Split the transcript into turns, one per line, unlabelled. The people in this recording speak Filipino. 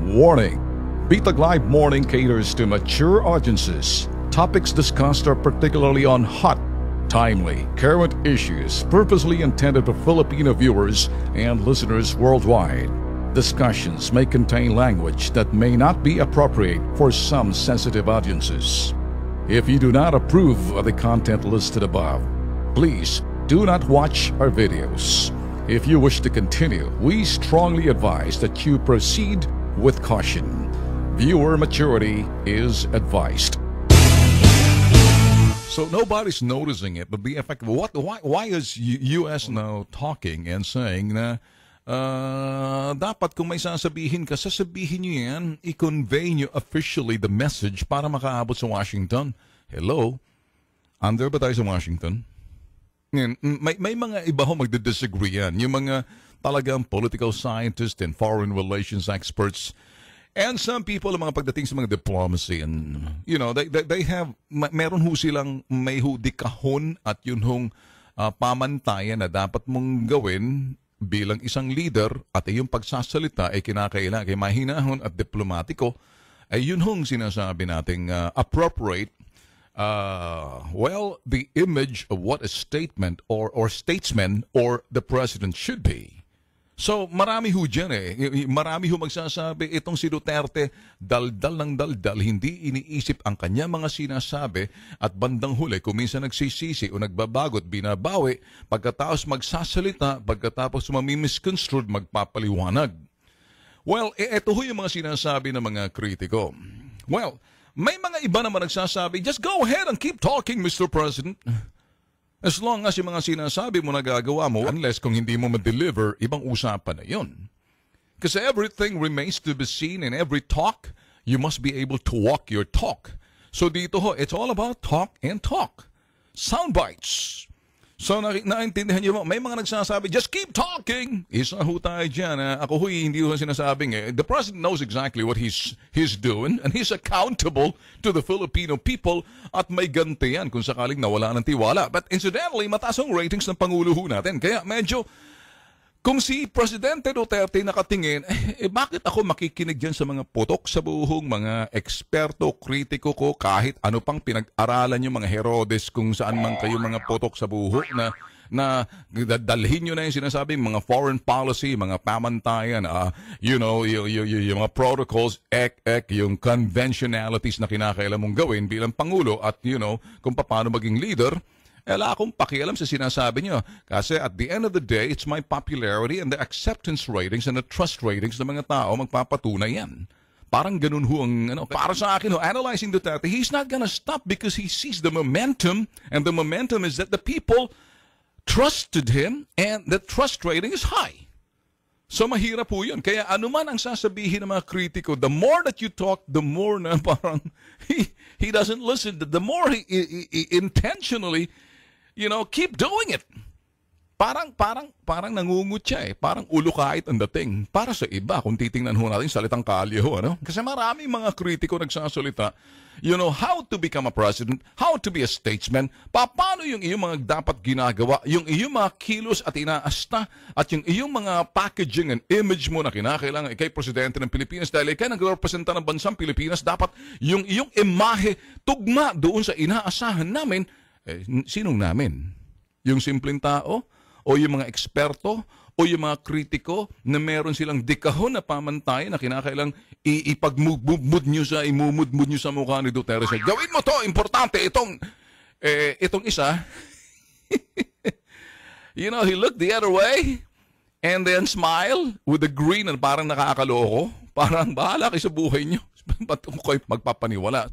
Warning! Bitag Live Morning caters to mature audiences. Topics discussed are particularly on hot, timely, current issues purposely intended for Filipino viewers and listeners worldwide. Discussions may contain language that may not be appropriate for some sensitive audiences. If you do not approve of the content listed above, please do not watch our videos. If you wish to continue, we strongly advise that you proceed with caution. Viewer maturity is advised. So nobody's noticing it, but the effect. Why is U.S. now talking and saying na dapat kung may sasabihin ka, sasabihin nyo yan, i-convey nyo officially the message para makaabot sa Washington. Hello? Under ba tayo sa Washington? May mga iba ho magdidisagree yan. Yung mga talagang political scientists and foreign relations experts and some people, mga pagdating sa mga diplomacy and, you know, they have, meron ho silang may hudikahon at yun hong pamantayan na dapat mong gawin bilang isang leader at yung pagsasalita ay kinakailangan, kay mahinahon at diplomatiko, ay yun hong sinasabi nating appropriate the image of what a statement or statesman or the president should be. So, marami ho dyan Marami ho magsasabi, itong si Duterte, daldal ng daldal, hindi iniisip ang kanya mga sinasabi at bandang huli, kung minsan nagsisisi o nagbabagot, binabawi, pagkatapos magsasalita, pagkatapos mamimisconstrued, magpapaliwanag. Well, ito ho yung mga sinasabi ng mga kritiko. Well, may mga iba naman nagsasabi, just go ahead and keep talking, Mr. President. As long as yung mga sinasabi mo nagagawa mo, unless kung hindi mo ma-deliver, ibang usapan na yun. Kasi everything remains to be seen in every talk, you must be able to walk your talk. So dito ho, it's all about talk and talk. Sound bites. So naintindihan niyo mo, may mga nagsasabi, just keep talking. Isa ho tayo dyan. Ako hindi ho sinasabing the president knows exactly what he's doing and he's accountable to the Filipino people at may ganti yan kung sakaling nawala ng tiwala. But incidentally, mataas ang ratings ng Pangulo ho natin. Kaya medyo, kung si Presidente Duterte nakatingin, bakit ako makikinig dyan sa mga putok sa buhong, mga eksperto, kritiko ko, kahit ano pang pinag-aralan yung mga Herodes kung saan man kayo mga putok sa buho na dalhin nyo na yung sinasabing mga foreign policy, mga pamantayan, yung mga protocols, yung conventionalities na kinakailan mong gawin bilang Pangulo at kung paano maging leader. Wala akong pakialam sa sinasabi nyo. Kasi at the end of the day, it's my popularity and the acceptance ratings and the trust ratings ng mga tao magpapatunay yan. Parang ganun ho ang, para sa akin, analyzing Duterte, he's not gonna stop because he sees the momentum, and the momentum is that the people trusted him and the trust rating is high. So mahirap po yun. Kaya anuman ang sasabihin ng mga kritiko, the more that you talk, the more na parang he doesn't listen. The more he intentionally keep doing it. Parang nangungut siya Parang ulo kahit ang dating. Para sa iba, kung titingnan ho natin salitang kalye ho, Kasi maraming mga kritiko nagsasalita, how to become a president, how to be a statesman, paano yung iyong mga dapat ginagawa, yung iyong mga kilos at inaasta, at yung iyong mga packaging and image mo na kinakailangan ikay presidente ng Pilipinas dahil ikay nagrepresenta ng bansang Pilipinas, dapat yung iyong imahe tugma doon sa inaasahan namin. Sinong namin? Yung simpleng tao? O yung mga eksperto? O yung mga kritiko na meron silang dikahon na pamantayan na kinakailang imumud nyo sa mukha ni Duterte. Gawin mo to, importante, itong isa. He looked the other way and then smile with a grin na parang nakakaloko. Parang bahala kayo sa buhay nyo. Ba't ako kayo magpapaniwala?